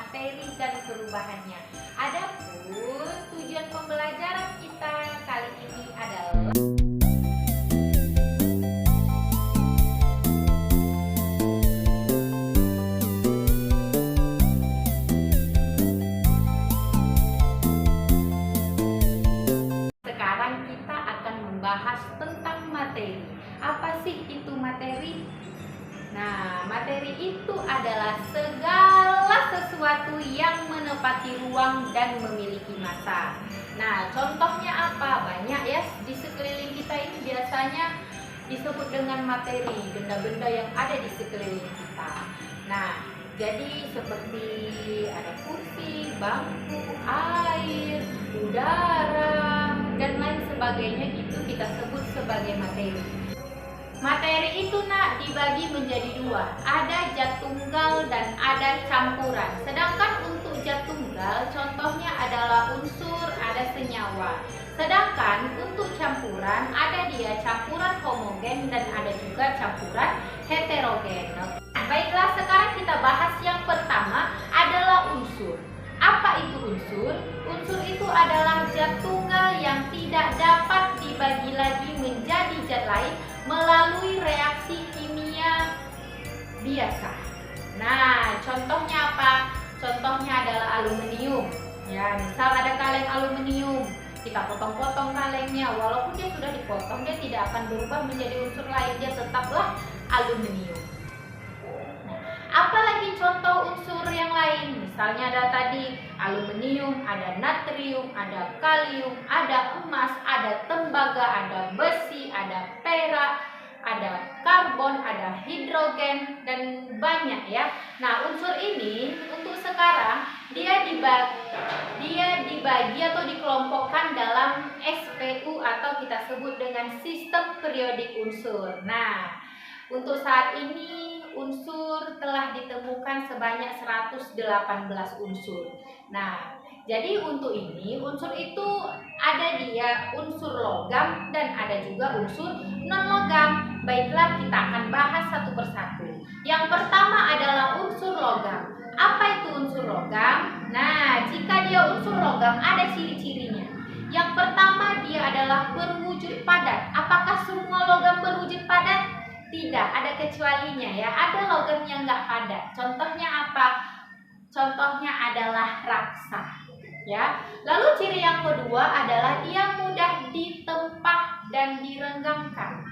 materi dan perubahannya. Adapun tujuan pembelajaran kita kali ini adalah sekarang kita akan membahas tentang materi. Apa sih itu materi? Nah, materi itu adalah segala sesuatu yang menempati ruang dan memiliki massa. Nah, contohnya apa? Banyak ya, di sekeliling kita ini biasanya disebut dengan materi, benda-benda yang ada di sekeliling kita. Nah, jadi seperti ada kursi, bangku, air, udara, dan lain sebagainya, itu kita sebut sebagai materi. Materi itu dibagi menjadi dua, ada zat tunggal dan ada campuran. Sedangkan untuk zat tunggal contohnya adalah unsur, ada senyawa. Sedangkan untuk campuran ada dia campuran homogen dan ada juga campuran heterogen. Baiklah, sekarang kita bahas yang pertama adalah unsur. Apa itu unsur? Unsur itu adalah zat tunggal yang tidak dapat dibagi lagi menjadi zat lain melalui reaksi kimia biasa. Nah, contohnya apa? Contohnya adalah aluminium. Ya, misal ada kaleng aluminium, kita potong-potong kalengnya, walaupun dia sudah dipotong, dia tidak akan berubah menjadi unsur lain, dia tetaplah aluminium. Apalagi contoh unsur yang lain, misalnya ada tadi aluminium, ada natrium, ada kalium, ada emas, ada tembaga, ada besi, ada perak, ada karbon, ada hidrogen, dan banyak ya. Nah, unsur ini untuk sekarang dia dibagi atau dikelompokkan dalam SPU atau kita sebut dengan sistem periodik unsur. Nah, untuk saat ini unsur telah ditemukan sebanyak 118 unsur. Nah, jadi untuk ini unsur itu ada dia unsur logam dan ada juga unsur non logam. Baiklah, kita akan bahas satu persatu. Yang pertama adalah unsur logam. Apa itu unsur logam? Nah, jika dia unsur logam ada ciri-cirinya. Yang pertama, dia adalah berwujud padat. Apakah semua logam berwujud padat? Tidak, ada kecualinya ya. Ada logam yang nggak padat. Contohnya apa? Contohnya adalah raksa. Ya. Lalu ciri yang kedua adalah dia mudah ditempah dan direnggangkan.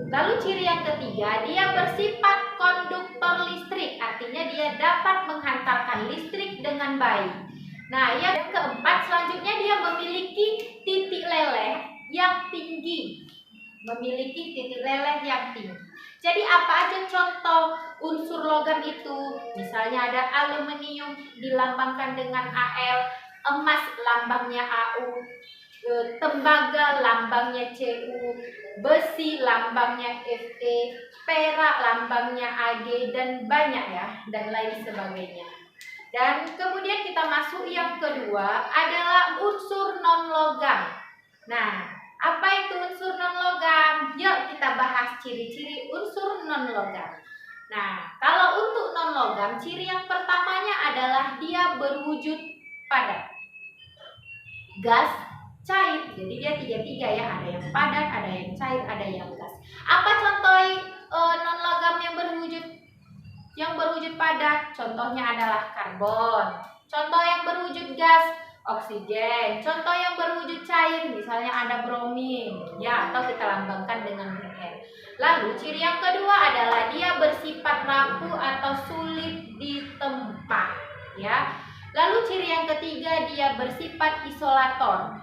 Lalu ciri yang ketiga, dia bersifat konduktor listrik. Artinya dia dapat menghantarkan listrik dengan baik. Nah, yang keempat selanjutnya dia memiliki titik leleh yang tinggi. Jadi apa aja contoh unsur logam itu? Misalnya ada aluminium dilambangkan dengan Al, emas lambangnya Au, tembaga lambangnya Cu, besi lambangnya Fe, perak lambangnya Ag, dan banyak ya, dan lain sebagainya. Dan kemudian kita masuk yang kedua adalah unsur non logam. Nah, apa itu unsur non logam? Yuk kita bahas ciri-ciri unsur non logam. Nah, kalau untuk non logam, ciri yang pertamanya adalah dia berwujud padat. Gas, cair. Jadi dia tiga-tiga ya, ada yang padat, ada yang cair, ada yang gas. Apa contoh non logam yang berwujud padat? Contohnya adalah karbon. Contoh yang berwujud gas, oksigen. Contoh yang berwujud cair, misalnya ada bromin, ya, atau kita lambangkan dengan Br. Lalu ciri yang kedua adalah dia bersifat rapuh atau sulit ditempah, ya. Lalu ciri yang ketiga dia bersifat isolator.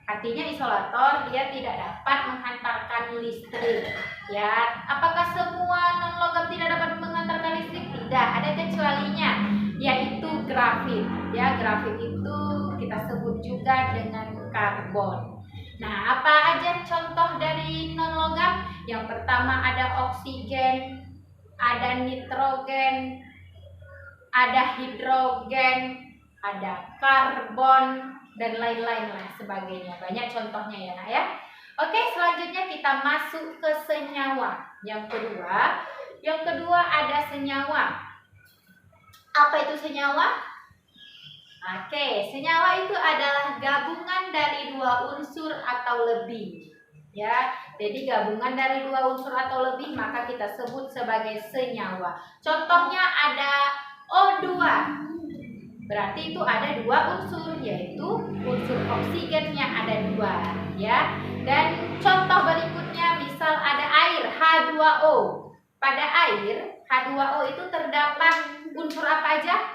Artinya isolator, dia tidak dapat menghantarkan listrik, ya. Apakah semua non logam tidak dapat menghantarkan listrik? Tidak, ada kecualinya, yaitu grafit. Ya, grafit itu kita sebut juga dengan karbon. Nah, apa aja contoh dari non logam? Yang pertama ada oksigen, ada nitrogen, ada hidrogen, ada karbon, dan lain-lain lah sebagainya. Banyak contohnya ya, Nak ya. Oke, selanjutnya kita masuk ke senyawa. Yang kedua ada senyawa. Apa itu senyawa? Oke, senyawa itu adalah gabungan dari dua unsur atau lebih. Ya, jadi gabungan dari dua unsur atau lebih maka kita sebut sebagai senyawa. Contohnya ada O2. Berarti itu ada dua unsur, yaitu unsur oksigennya ada dua, ya. Dan contoh berikutnya misal ada air H2O. Pada air H2O itu terdapat unsur apa aja?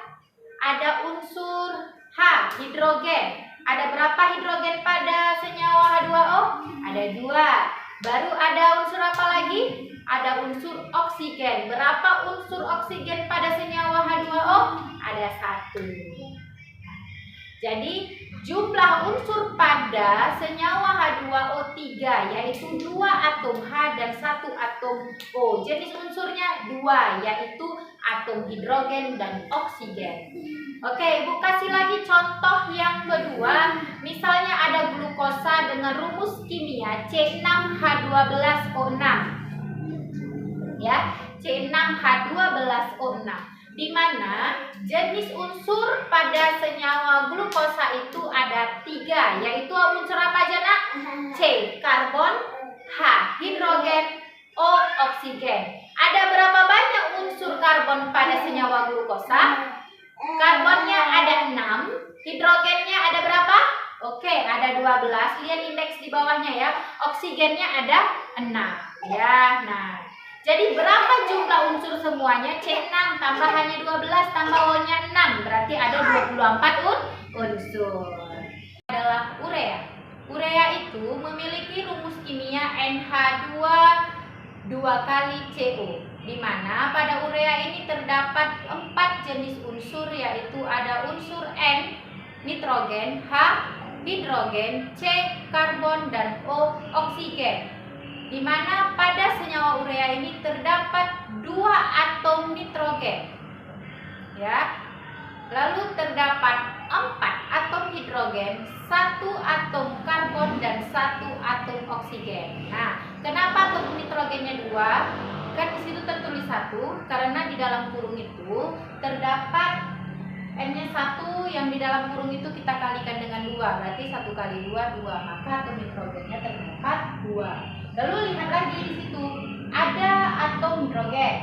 Ada unsur H, hidrogen. Ada berapa hidrogen pada senyawa H2O? Ada dua. Baru ada unsur apa lagi? Ada unsur oksigen. Berapa unsur oksigen pada senyawa H2O? Ada satu. Jadi jumlah unsur pada senyawa H2O3 yaitu 2 atom H dan 1 atom O. Jenis unsurnya 2 yaitu atom hidrogen dan oksigen. Oke, Ibu kasih lagi contoh yang kedua. Misalnya ada glukosa dengan rumus kimia C6H12O6. Ya, C6H12O6. Di mana jenis unsur pada senyawa glukosa itu ada 3, yaitu unsur apa aja nak? C, karbon, H, hidrogen, O, oksigen. Ada berapa banyak unsur karbon pada senyawa glukosa? Karbonnya ada 6, hidrogennya ada berapa? Oke, ada 12. Lihat indeks di bawahnya ya. Oksigennya ada 6. Ya, nah. Jadi berapa jumlah unsur semuanya? C6 tambahannya 12 tambah O-nya 6. Berarti ada 24 unsur. Adalah urea. Urea itu memiliki rumus kimia NH2 2 kali CO. Di mana pada urea ini terdapat 4 jenis unsur, yaitu ada unsur N, nitrogen, H, hidrogen, C, karbon, dan O, oksigen. Di mana pada senyawa urea ini terdapat 2 atom nitrogen. Ya. Lalu terdapat 4 atom hidrogen, 1 atom karbon, dan 1 atom oksigen. Nah, kenapa atom nitrogennya 2? Kan di situ tertulis 1 karena di dalam kurung itu terdapat N-nya 1, yang di dalam kurung itu kita kalikan dengan 2. Berarti 1 kali 2, 2. Maka atom nitrogennya terdapat 2. Lalu lihat lagi di situ ada atom hidrogen.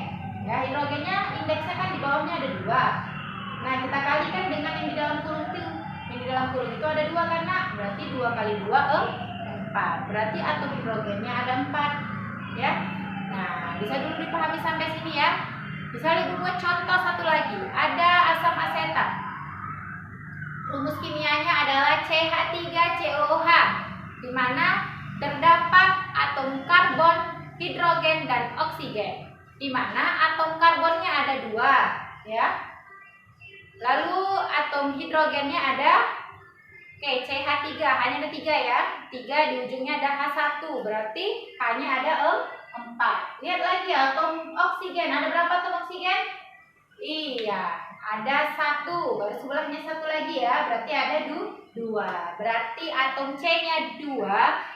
Ya, hidrogennya indeksnya kan di bawahnya ada 2. Nah, kita kalikan dengan yang di dalam kurung itu. Yang di dalam kurung itu ada 2 karena berarti 2 kali 2 4. Berarti atom hidrogennya ada 4. Ya. Nah, bisa dulu dipahami sampai sini ya. Misalnya Ibu buat contoh satu lagi. Ada asam asetat. Rumus kimianya adalah CH3COOH, di mana terdapat atom karbon, hidrogen, dan oksigen. Di mana atom karbonnya ada 2, ya. Lalu atom hidrogennya ada CH3, hanya ada 3 ya. 3 di ujungnya ada H1, berarti hanya ada 4. Lihat lagi atom oksigen, ada berapa atom oksigen? Iya, ada 1, baru sebelahnya 1 lagi ya, berarti ada 2. Berarti atom C-nya 2,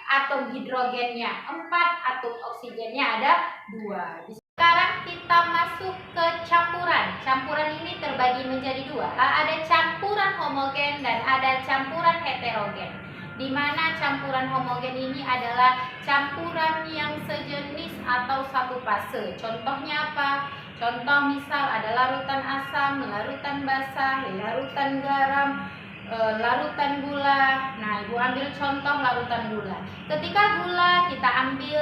atom hidrogennya 4, atom oksigennya ada 2. Sekarang kita masuk ke campuran. Campuran ini terbagi menjadi 2. Ada campuran homogen dan ada campuran heterogen. Di mana campuran homogen ini adalah campuran yang sejenis atau satu fase. Contohnya apa? Contoh misal ada larutan asam, larutan basah, larutan garam, larutan gula. Nah, Ibu ambil contoh larutan gula. Ketika gula kita ambil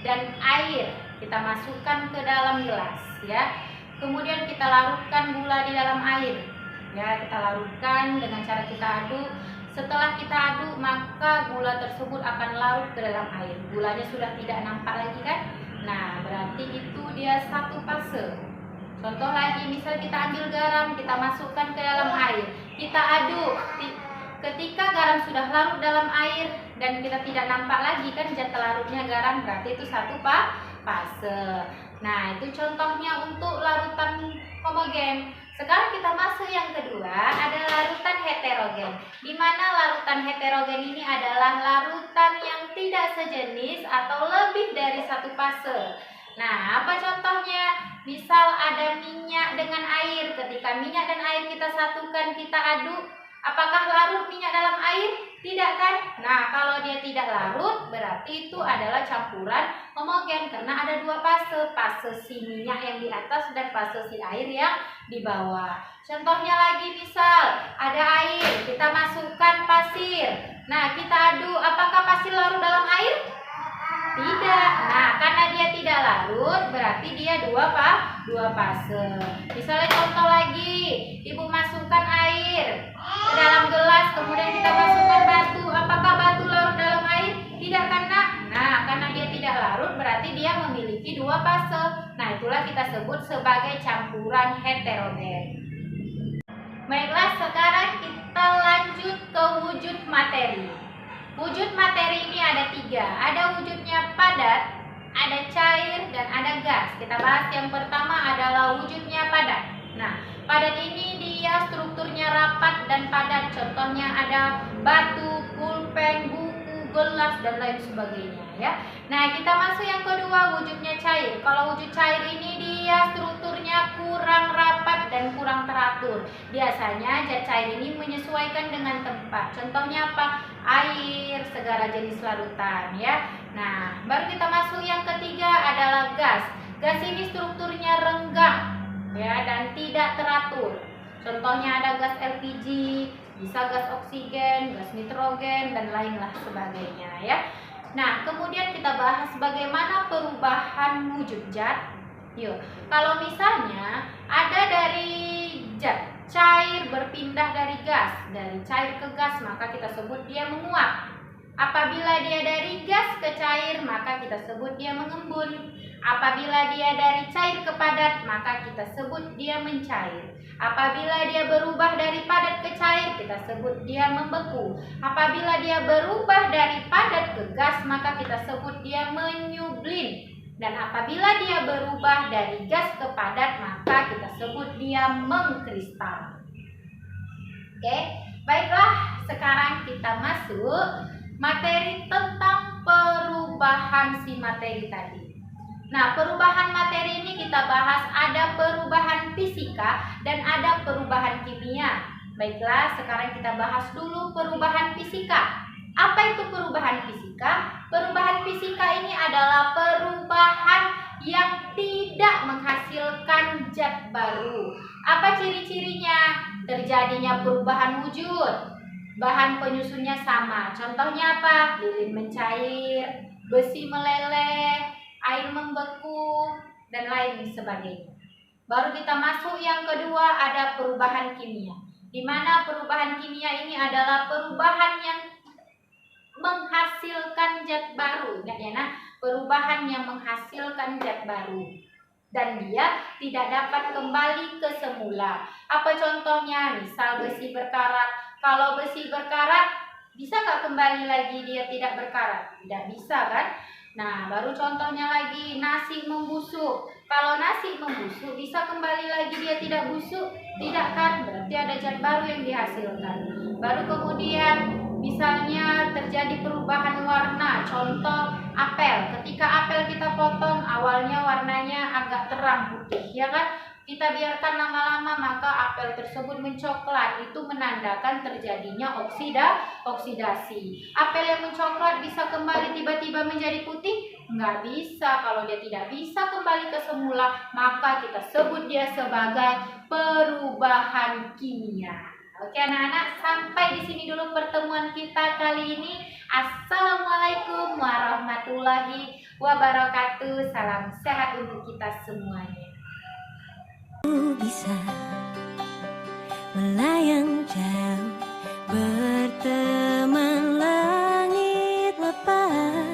dan air kita masukkan ke dalam gelas, ya. Kemudian kita larutkan gula di dalam air. Ya, kita larutkan dengan cara kita aduk. Setelah kita aduk, maka gula tersebut akan larut ke dalam air. Gulanya sudah tidak nampak lagi kan? Nah, berarti itu dia satu fase. Contoh lagi, misal kita ambil garam, kita masukkan ke dalam air. Kita aduk. Ketika garam sudah larut dalam air dan kita tidak nampak lagi kan jatah larutnya garam, berarti itu satu fase. Nah, itu contohnya untuk larutan homogen. Sekarang kita masuk yang kedua, ada larutan heterogen. Di mana larutan heterogen ini adalah larutan yang tidak sejenis atau lebih dari satu fase. Nah, apa contohnya? Misal ada minyak dengan air. Ketika minyak dan air kita satukan, kita aduk, apakah larut minyak dalam air? Tidak kan? Nah, kalau dia tidak larut, berarti itu adalah campuran homogen karena ada dua fase, fase si minyak yang di atas dan fase si air yang di bawah. Contohnya lagi, misal ada air, kita masukkan pasir. Nah, kita aduk, apakah pasir larut dalam air? Tidak. Nah, karena dia tidak larut, berarti dia dua fase. Misalnya contoh lagi, ibu masukkan air ke dalam gelas, kemudian kita masukkan batu. Apakah batu larut dalam air? Tidak kan, Nak? Nah, karena dia tidak larut, berarti dia memiliki dua fase. Nah, itulah kita sebut sebagai campuran heterogen. Baiklah, sekarang kita lanjut ke wujud materi. Wujud materi ini ada tiga. Ada wujudnya padat, ada cair, dan ada gas. Kita bahas yang pertama adalah wujudnya padat. Nah, padat ini dia strukturnya rapat dan padat. Contohnya ada batu, pulpen, buku, gelas, dan lain sebagainya ya. Nah, kita masuk yang kedua, wujudnya cair. Kalau wujud cair ini dia strukturnya kurang rapat dan kurang teratur. Biasanya zat cair ini menyesuaikan dengan tempat. Contohnya apa? Air, segala jenis larutan ya. Nah, baru kita masuk yang ketiga adalah gas. Gas ini strukturnya renggang ya dan tidak teratur. Contohnya ada gas LPG, bisa gas oksigen, gas nitrogen, dan lainlah sebagainya ya. Nah, kemudian kita bahas bagaimana perubahan wujud zat. Yuk, kalau misalnya ada dari zat cair berpindah dari gas, dari cair ke gas, maka kita sebut dia menguap. Apabila dia dari gas ke cair, maka kita sebut dia mengembun. Apabila dia dari cair ke padat, maka kita sebut dia mencair. Apabila dia berubah dari padat ke cair, kita sebut dia membeku. Apabila dia berubah dari padat ke gas, maka kita sebut dia menyublin. Dan apabila dia berubah dari gas ke padat, maka kita sebut dia mengkristal. Oke, baiklah, sekarang kita masuk materi tentang perubahan si materi tadi. Nah, perubahan materi ini kita bahas ada perubahan fisika dan ada perubahan kimia. Baiklah, sekarang kita bahas dulu perubahan fisika. Apa itu perubahan fisika? Perubahan fisika ini adalah perubahan yang tidak menghasilkan zat baru. Apa ciri-cirinya? Terjadinya perubahan wujud. Bahan penyusunnya sama. Contohnya apa? Lilin mencair, besi meleleh, air membeku, dan lain sebagainya. Baru kita masuk yang kedua, ada perubahan kimia. Di mana perubahan kimia ini adalah perubahan yang menghasilkan zat baru. Ingat ya, nah, perubahan yang menghasilkan zat baru. Dan dia tidak dapat kembali ke semula. Apa contohnya? Misal besi berkarat. Kalau besi berkarat, bisa nggak kembali lagi dia tidak berkarat? Tidak bisa kan? Nah, baru contohnya lagi nasi membusuk. Kalau nasi membusuk, bisa kembali lagi dia tidak busuk? Tidak kan? Berarti ada zat baru yang dihasilkan. Baru kemudian misalnya terjadi perubahan warna. Contoh apel. Ketika apel kita potong, awalnya warnanya agak terang putih, ya kan? Kita biarkan lama-lama maka apel tersebut mencoklat. Itu menandakan terjadinya oksidasi. Apel yang mencoklat bisa kembali tiba-tiba menjadi putih? Nggak bisa. Kalau dia tidak bisa kembali ke semula, maka kita sebut dia sebagai perubahan kimia. Oke anak-anak, sampai di sini dulu pertemuan kita kali ini. Assalamualaikum warahmatullahi wabarakatuh. Salam sehat untuk kita semuanya. Bisa melayang jauh, berteman langit lepas.